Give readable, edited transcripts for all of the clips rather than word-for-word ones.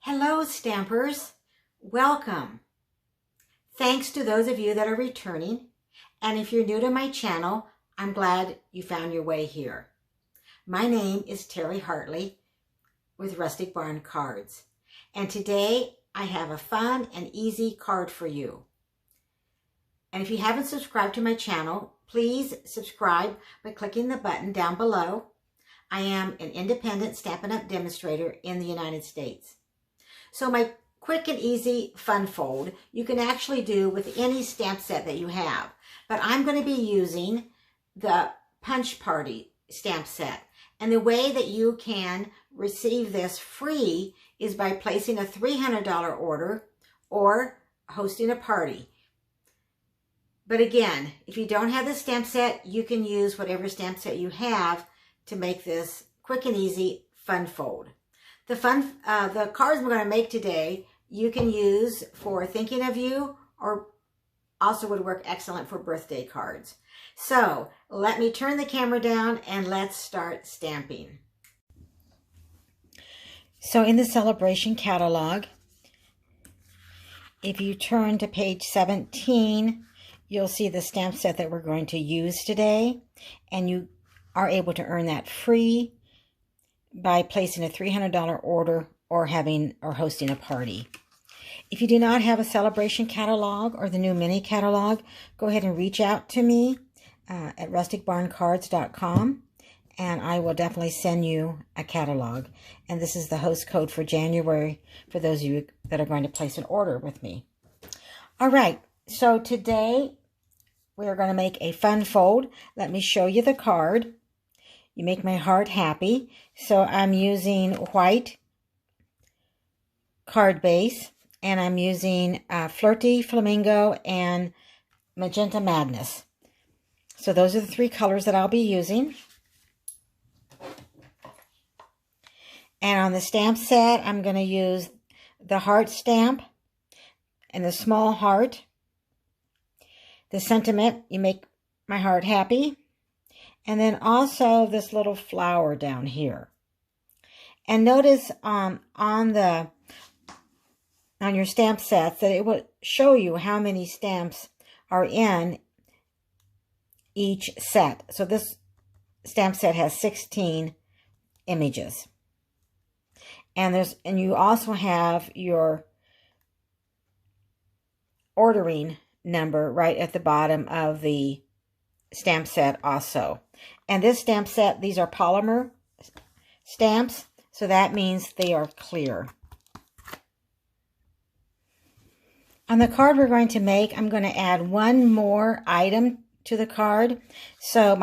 Hello, Stampers. Welcome. Thanks to those of you that are returning. And if you're new to my channel, I'm glad you found your way here. My name is Terry Hartley with Rustic Barn Cards. And today I have a fun and easy card for you. And if you haven't subscribed to my channel, please subscribe by clicking the button down below. I am an independent Stampin' Up! Demonstrator in the United States. So my quick and easy fun fold, you can actually do with any stamp set that you have. But I'm going to be using the Punch Party stamp set. And the way that you can receive this free is by placing a $300 order or hosting a party. But again, if you don't have the stamp set, you can use whatever stamp set you have to make this quick and easy fun fold. The cards I'm going to make today, you can use for thinking of you, or also would work excellent for birthday cards. So let me turn the camera down and let's start stamping. So in the celebration catalog, if you turn to page 17, you'll see the stamp set that we're going to use today, and you are able to earn that free by placing a $300 order or hosting a party. If you do not have a celebration catalog or the new mini catalog, go ahead and reach out to me at rusticbarncards.com, and I will definitely send you a catalog. And this is the host code for January for those of you that are going to place an order with me. All right, so today we are going to make a fun fold. Let me show you the card. You make my heart happy. So I'm using white card base, and I'm using Flirty Flamingo and Magenta Madness. So those are the three colors that I'll be using. And on the stamp set, I'm going to use the heart stamp and the small heart. The sentiment, you make my heart happy. And then also this little flower down here. And notice on your stamp sets that it will show you how many stamps are in each set. So this stamp set has 16 images. And you also have your ordering number right at the bottom of the stamp set also. And this stamp set, these are polymer stamps, so that means they are clear. On the card we're going to make, I'm going to add one more item to the card. So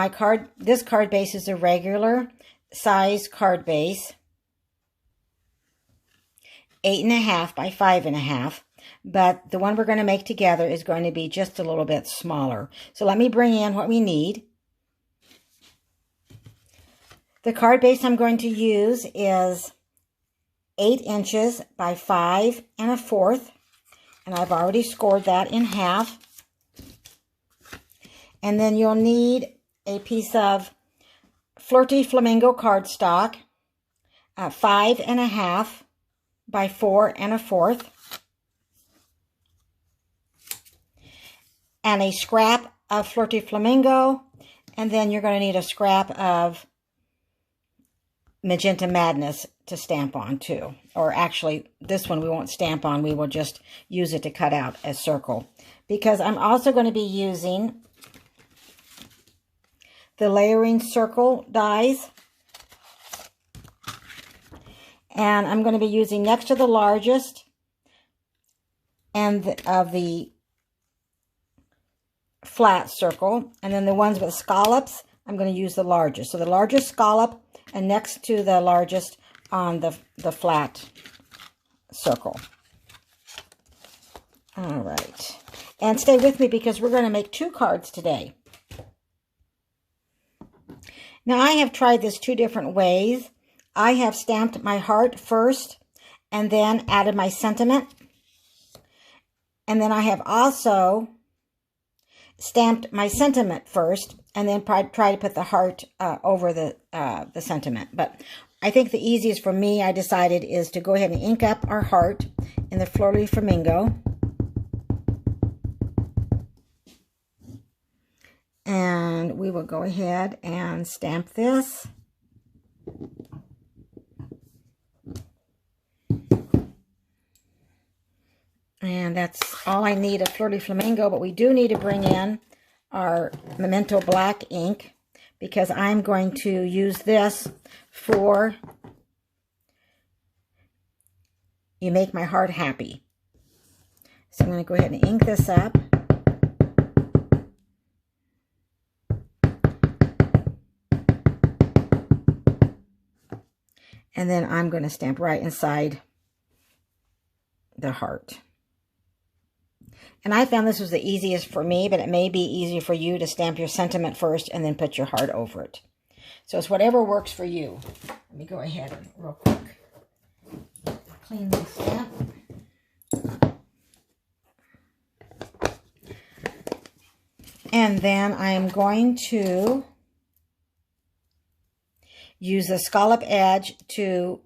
this card base is a regular size card base, 8.5 by 5.5. But the one we're going to make together is going to be just a little bit smaller. So let me bring in what we need. The card base I'm going to use is 8 inches by 5 1/4. And I've already scored that in half. And then you'll need a piece of Flirty Flamingo cardstock, 5.5 by 4 1/4. And a scrap of Flirty Flamingo, and then you're going to need a scrap of Magenta Madness to stamp on too. Or actually, this one we won't stamp on, we will just use it to cut out a circle. Because I'm also going to be using the layering circle dies. And I'm going to be using next to the largest and of the flat circle, and then the ones with scallops, I'm going to use the largest. So the largest scallop and next to the largest on the flat circle. All right. And stay with me because we're going to make 2 cards today. Now I have tried this 2 different ways. I have stamped my heart first and then added my sentiment. And then I have also stamped my sentiment first and then try to put the heart over the sentiment. But I think the easiest for me, I decided, is to go ahead and ink up our heart in the Flirty Flamingo. And we will go ahead and stamp this. And that's all I need of Flirty Flamingo, but we do need to bring in our Memento Black ink because I'm going to use this for You Make My Heart Happy. So I'm going to go ahead and ink this up. And then I'm going to stamp right inside the heart. And I found this was the easiest for me, but it may be easier for you to stamp your sentiment first and then put your heart over it. So it's whatever works for you. Let me go ahead and real quick clean this stamp. And then I'm going to use the scallop edge to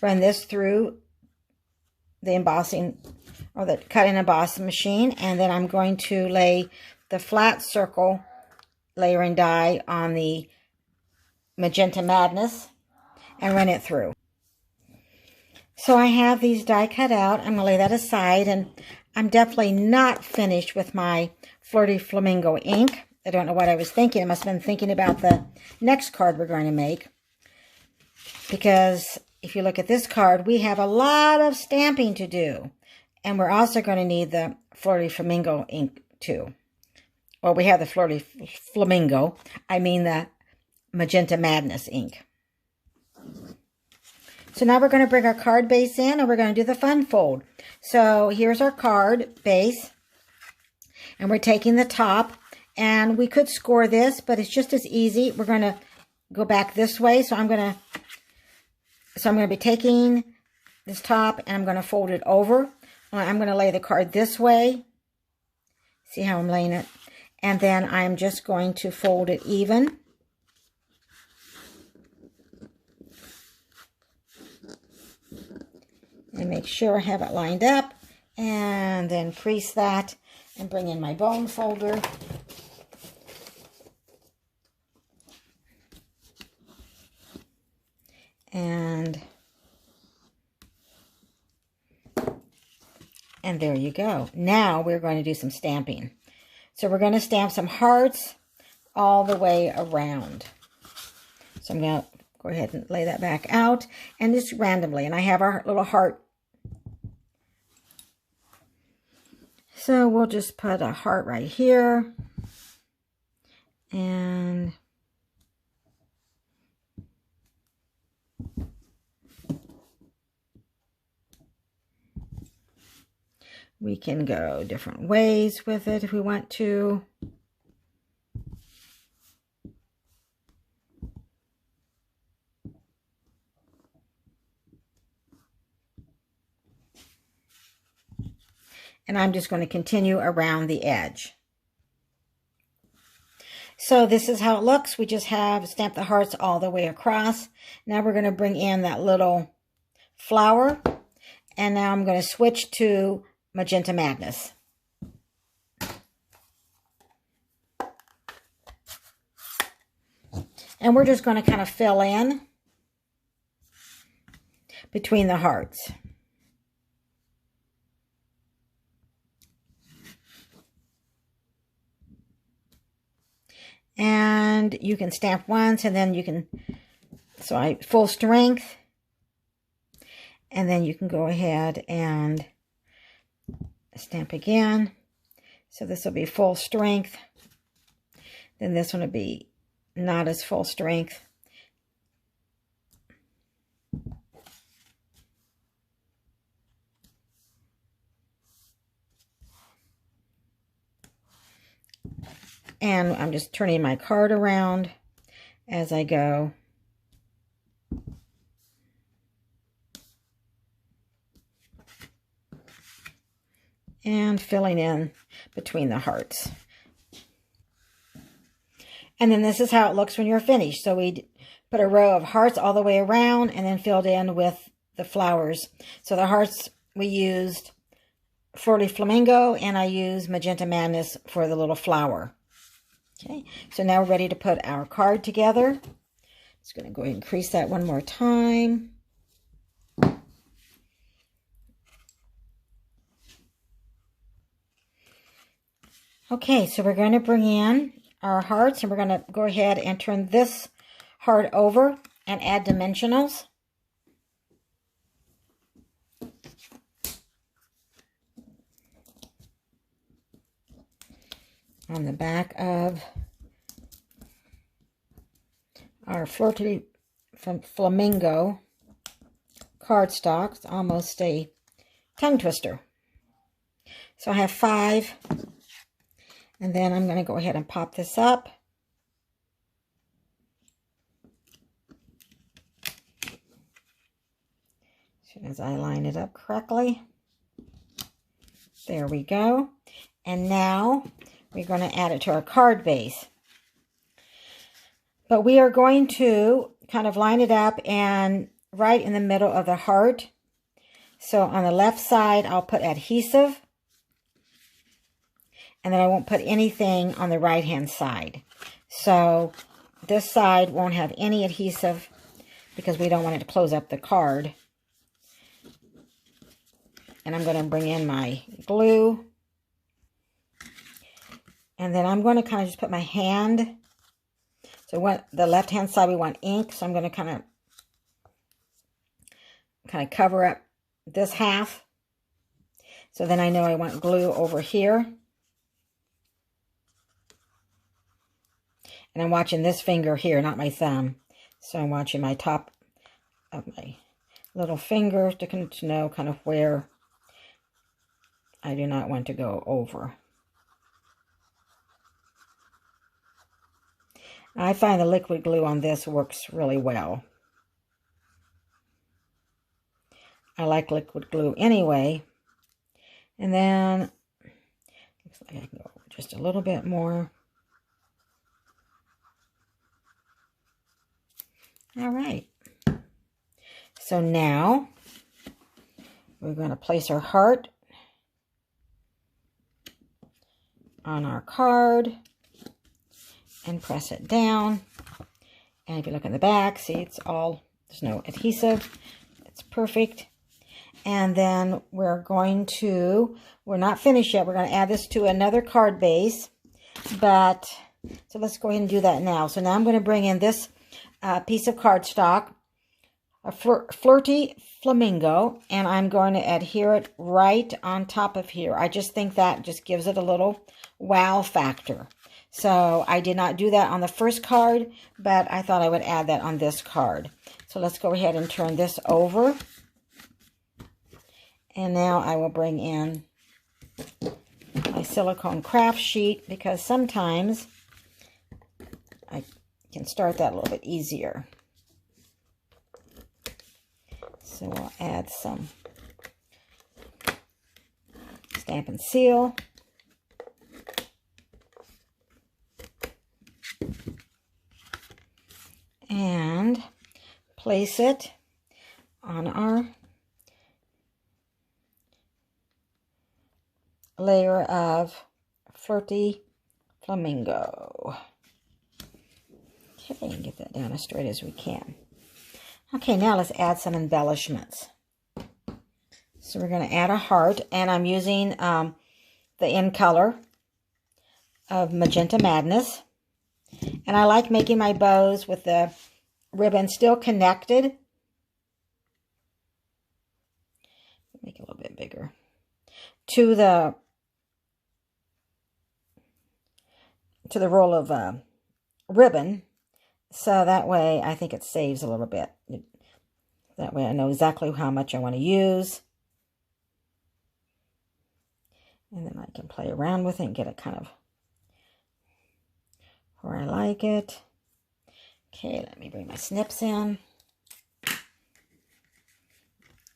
run this through the embossing or the cut and emboss machine, and then I'm going to lay the flat circle layering die on the Magenta Madness and run it through. So I have these die cut out. I'm going to lay that aside, and I'm definitely not finished with my Flirty Flamingo ink. I don't know what I was thinking. I must have been thinking about the next card we're going to make, because if you look at this card, we have a lot of stamping to do. And we're also going to need the Flirty Flamingo ink too. Well, we have the Flirty Flamingo. I mean the Magenta Madness ink. So now we're going to bring our card base in, and we're going to do the fun fold. So here's our card base. And we're taking the top. And we could score this, but it's just as easy. We're going to go back this way. So I'm going to be taking this top, and I'm going to fold it over. I'm going to lay the card this way. See how I'm laying it? And then I'm just going to fold it even. And make sure I have it lined up. And then crease that and bring in my bone folder. And there you go. Now we're going to do some stamping. So we're going to stamp some hearts all the way around. So I'm going to go ahead and lay that back out, and just randomly. And I have our little heart. So we'll just put a heart right here. And we can go different ways with it if we want to. And I'm just going to continue around the edge. So this is how it looks. We just have stamped the hearts all the way across. Now we're going to bring in that little flower. And now I'm going to switch to Magenta Madness. And we're just going to kind of fill in between the hearts. And you can stamp once, and then you can, full strength. And then you can go ahead and stamp again. So this will be full strength. Then this one will be not as full strength. And I'm just turning my card around as I go. And filling in between the hearts. And then this is how it looks when you're finished. So we put a row of hearts all the way around and then filled in with the flowers. So the hearts, we used Flirty Flamingo, and I used Magenta Madness for the little flower. Okay, so now we're ready to put our card together. Just going to go ahead and crease that one more time. Okay, so we're going to bring in our hearts, and we're going to go ahead and turn this heart over and add dimensionals. On the back of our Flirty Flamingo cardstock. It's almost a tongue twister. So I have 5. And then I'm going to go ahead and pop this up. As soon as I line it up correctly. There we go. And now we're going to add it to our card base. But we are going to kind of line it up and right in the middle of the heart. So on the left side, I'll put adhesive. And then I won't put anything on the right-hand side. So this side won't have any adhesive because we don't want it to close up the card. And I'm going to bring in my glue. And then I'm going to kind of just put my hand. So the left-hand side, we want ink. So I'm going to kind of cover up this half. So then I know I want glue over here. And I'm watching this finger here, not my thumb. So I'm watching my top of my little finger to know kind of where I do not want to go over. I find the liquid glue on this works really well. I like liquid glue anyway. And then, looks like I can go over just a little bit more. All right. So now we're going to place our heart on our card and press it down. And if you look in the back, see it's all, there's no adhesive. It's perfect. And then we're not finished yet. We're going to add this to another card base. So let's go ahead and do that now. So now I'm going to bring in this piece of cardstock, a Flirty Flamingo, and I'm going to adhere it right on top of here. I just think that just gives it a little wow factor. So I did not do that on the first card, but I thought I would add that on this card. So let's go ahead and turn this over. And now I will bring in my silicone craft sheet because sometimes I can start that a little bit easier. So we'll add some Stamp and Seal. And place it on our layer of Flirty Flamingo. Okay, and get that down as straight as we can. Okay, now let's add some embellishments. So we're going to add a heart, and I'm using the in color of Magenta Madness. And I like making my bows with the ribbon still connected. Make it a little bit bigger. To the roll of ribbon. So that way I think it saves a little bit. That way I know exactly how much I want to use. And then I can play around with it and get it kind of where I like it. Okay, let me bring my snips in.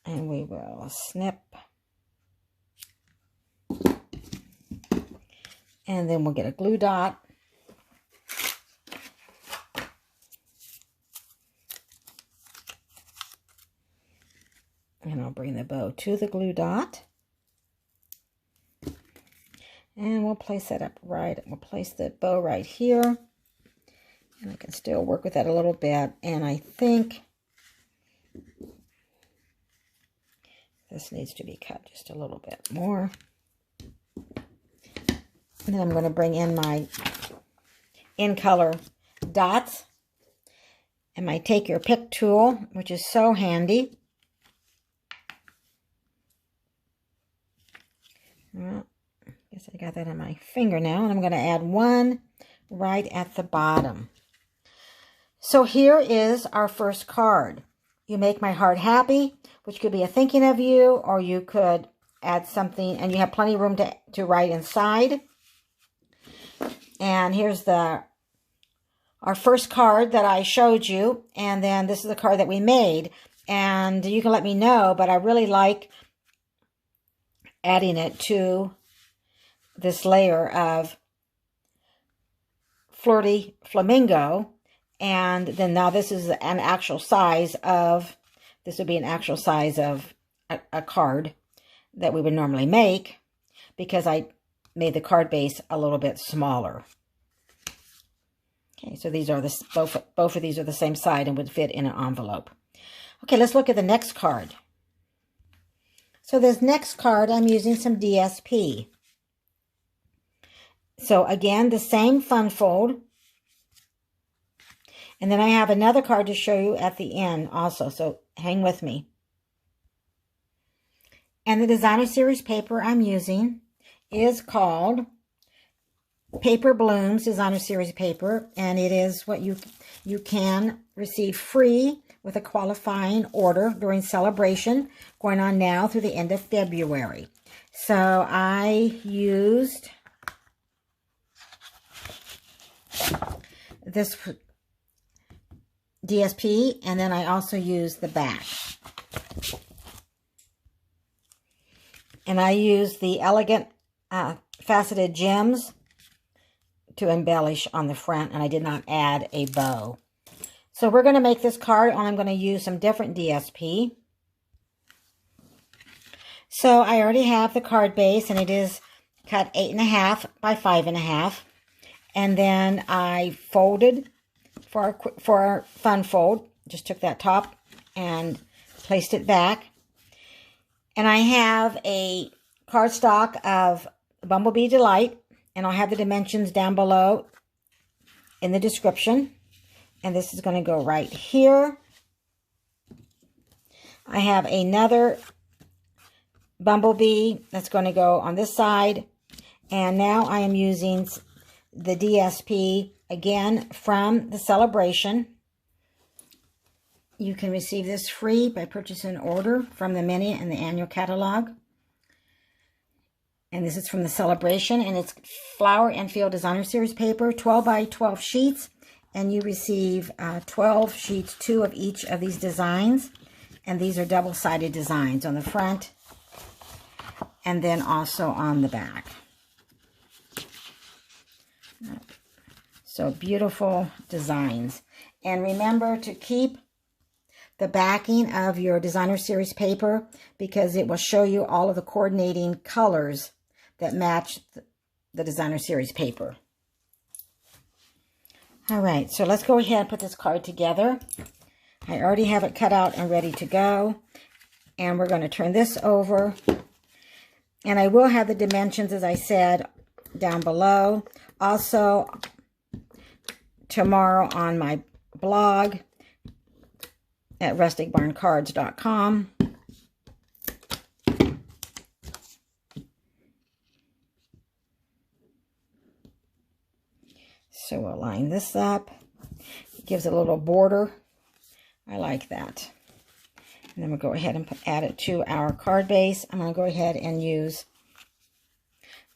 And we will snip. And then we'll get a glue dot. And I'll bring the bow to the glue dot. And we'll place that up right. We'll place the bow right here. And I can still work with that a little bit. And I think this needs to be cut just a little bit more. And then I'm going to bring in my in color dots and my take your pick tool, which is so handy. Well, I guess I got that on my finger now, and I'm going to add one right at the bottom. So here is our first card. You make my heart happy, which could be a thinking of you, or you could add something, and you have plenty of room to write inside. And here's our first card that I showed you, and then this is the card that we made. And you can let me know, but I really like adding it to this layer of Flirty Flamingo. And then now this is an actual size of, this would be an actual size of a card that we would normally make, because I made the card base a little bit smaller. Okay, so these are both of these are the same size and would fit in an envelope. Okay, let's look at the next card. So this next card, I'm using some DSP. So again, the same fun fold. And then I have another card to show you at the end also, so hang with me. And the designer series paper I'm using is called Paper Blooms Designer Series paper, and it is what you can receive free with a qualifying order during celebration going on now through the end of February. So I used this DSP, and then I also used the back. And I used the elegant faceted gems to embellish on the front, and I did not add a bow. So we're going to make this card, and I'm going to use some different DSP. So I already have the card base, and it is cut 8.5 by 5.5. And then I folded for our fun fold. Just took that top and placed it back. And I have a cardstock of Bumblebee Delight, and I'll have the dimensions down below in the description. And this is going to go right here. I have another Bumblebee that's going to go on this side. And now I am using the DSP again from the celebration. You can receive this free by purchasing an order from the mini and the annual catalog. And this is from the celebration, and it's Flower and Field Designer Series paper, 12 by 12 sheets. And you receive 12 sheets, 2 of each of these designs. And these are double-sided designs on the front and then also on the back. So beautiful designs. And remember to keep the backing of your designer series paper, because it will show you all of the coordinating colors that match the designer series paper. All right, so let's go ahead and put this card together. I already have it cut out and ready to go. And we're going to turn this over. And I will have the dimensions, as I said, down below. Also, tomorrow on my blog at rusticbarncards.com. So we'll line this up. It gives it a little border. I like that. And then we'll go ahead and add it to our card base. I'm going to go ahead and use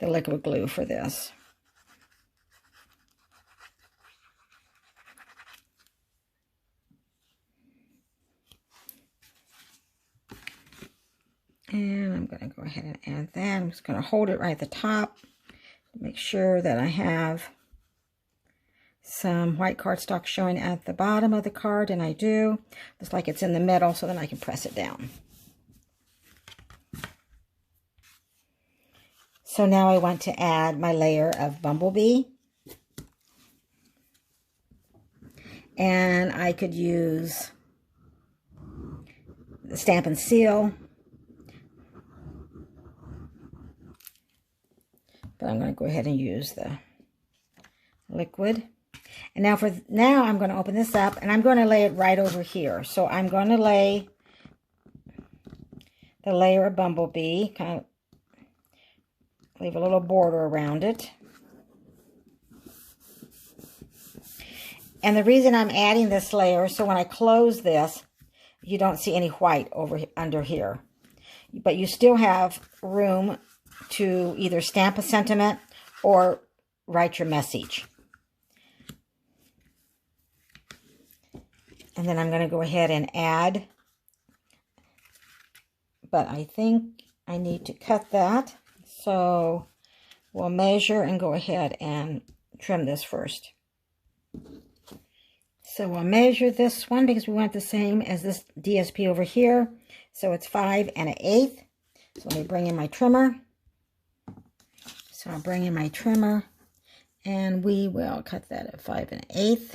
the liquid glue for this. And I'm going to go ahead and add that. I'm just going to hold it right at the top to make sure that I have some white cardstock showing at the bottom of the card, and I do. Looks like it's in the middle, so then I can press it down. So now I want to add my layer of Bumblebee. And I could use the Stamp and Seal. But I'm going to go ahead and use the liquid. And now I'm going to open this up and I'm going to lay it right over here. So I'm going to lay the layer of Bumblebee, kind of leave a little border around it. And the reason I'm adding this layer, so when I close this, you don't see any white under here. But you still have room to either stamp a sentiment or write your message. And then I'm going to go ahead and add, but I think I need to cut that. So we'll measure and go ahead and trim this first. So we'll measure this one because we want the same as this DSP over here. So it's 5 1/8. So let me bring in my trimmer. So I'll bring in my trimmer and we will cut that at 5 1/8.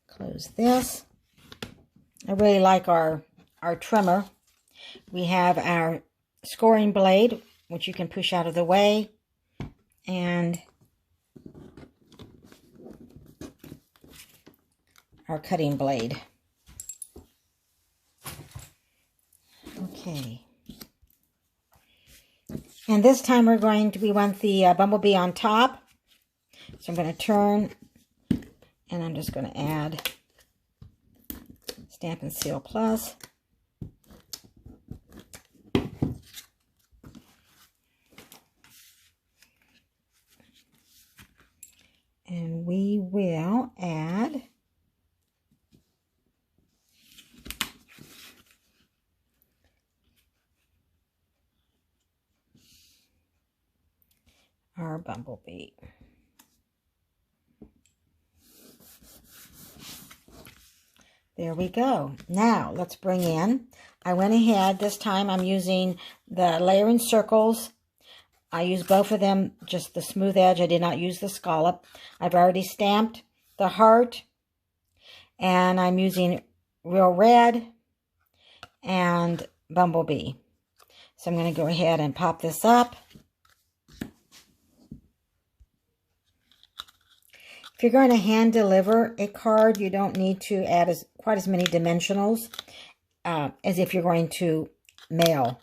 Close this. I really like our trimmer. We have our scoring blade, which you can push out of the way, and our cutting blade. Okay. And this time we want the Bumblebee on top. So I'm going to turn, and I'm just going to add Stamp and Seal Plus. And we will add our Bumblebee. There we go. Now let's bring in, I went ahead, this time I'm using the layering circles. I use both of them, just the smooth edge. I did not use the scallop. I've already stamped the heart, and I'm using Real Red and Bumblebee. So I'm going to go ahead and pop this up. If you're going to hand deliver a card, you don't need to add quite as many dimensionals as if you're going to mail.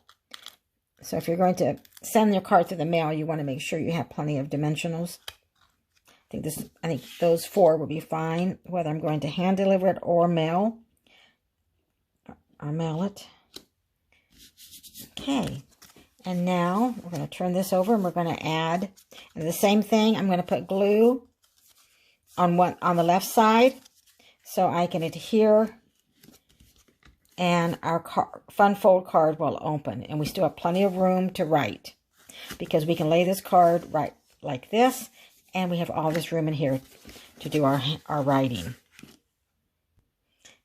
So if you're going to send your card through the mail, you want to make sure you have plenty of dimensionals. I think those 4 will be fine, whether I'm going to hand deliver it or mail it. Okay. And now we're going to turn this over and we're going to add, and the same thing, I'm going to put glue on the left side so I can adhere, and our fun fold card will open, and we still have plenty of room to write because we can lay this card right like this, and we have all this room in here to do our writing.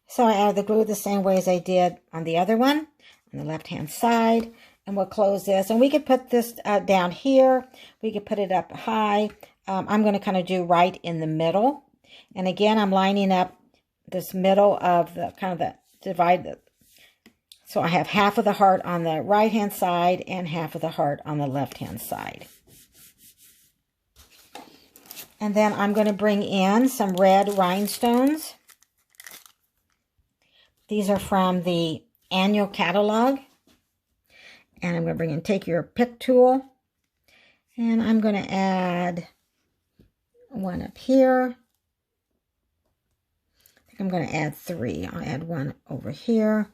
So I added the glue the same way as I did on the other one on the left hand side, and we'll close this, and we could put this down here, we could put it up high. I'm going to kind of do right in the middle. And again, I'm lining up this middle of the kind of the divide. So I have half of the heart on the right hand side and half of the heart on the left hand side. And then I'm going to bring in some red rhinestones. These are from the annual catalog. And I'm going to bring in, take your pick tool. And I'm going to add one up here. I think I'm going to add 3. I'll add one over here.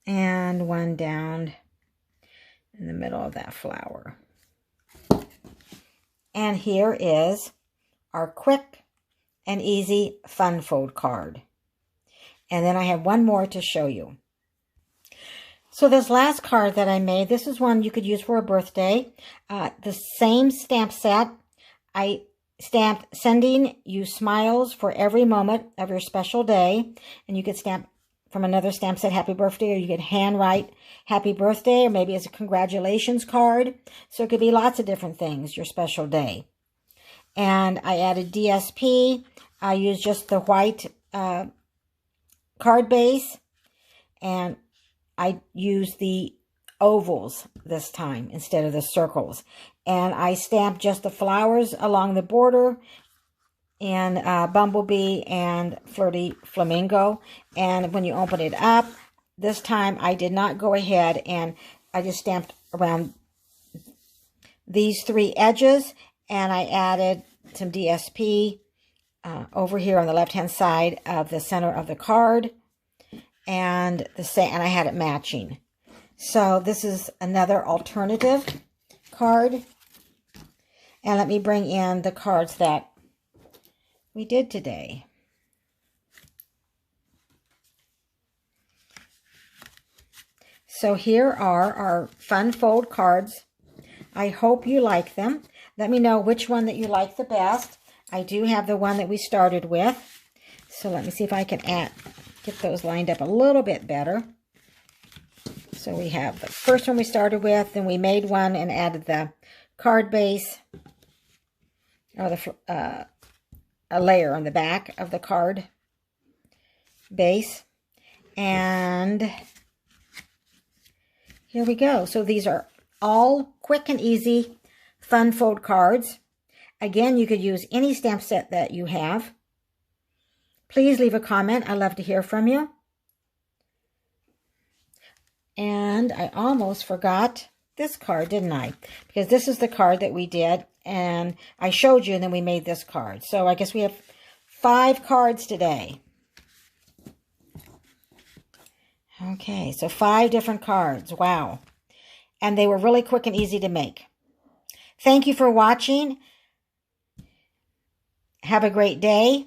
And one down in the middle of that flower. And here is our quick and easy fun fold card. And then I have one more to show you. So this last card that I made, this is one you could use for a birthday. The same stamp set. I stamped sending you smiles for every moment of your special day. And you could stamp from another stamp set happy birthday, or you could handwrite happy birthday, or maybe it's a congratulations card. So it could be lots of different things, your special day. And I added DSP. I used just the white card base, and I used the ovals this time instead of the circles. And I stamped just the flowers along the border in Bumblebee and Flirty Flamingo. And when you open it up, this time I did not go ahead and I just stamped around these three edges, and I added some DSP over here on the left-hand side of the center of the card, and I had it matching. So this is another alternative card. And let me bring in the cards that we did today. So here are our fun fold cards. I hope you like them. Let me know which one that you like the best. I do have the one that we started with. So let me see if I can get those lined up a little bit better. So we have the first one we started with, then we made one and added the card base, or a layer on the back of the card base. And here we go. So these are all quick and easy fun fold cards. Again, you could use any stamp set that you have. Please leave a comment. I love to hear from you. And I almost forgot this card, didn't I? Because this is the card that we did, and I showed you, and then we made this card. So I guess we have 5 cards today. Okay, so 5 different cards. Wow. And they were really quick and easy to make. Thank you for watching. Have a great day.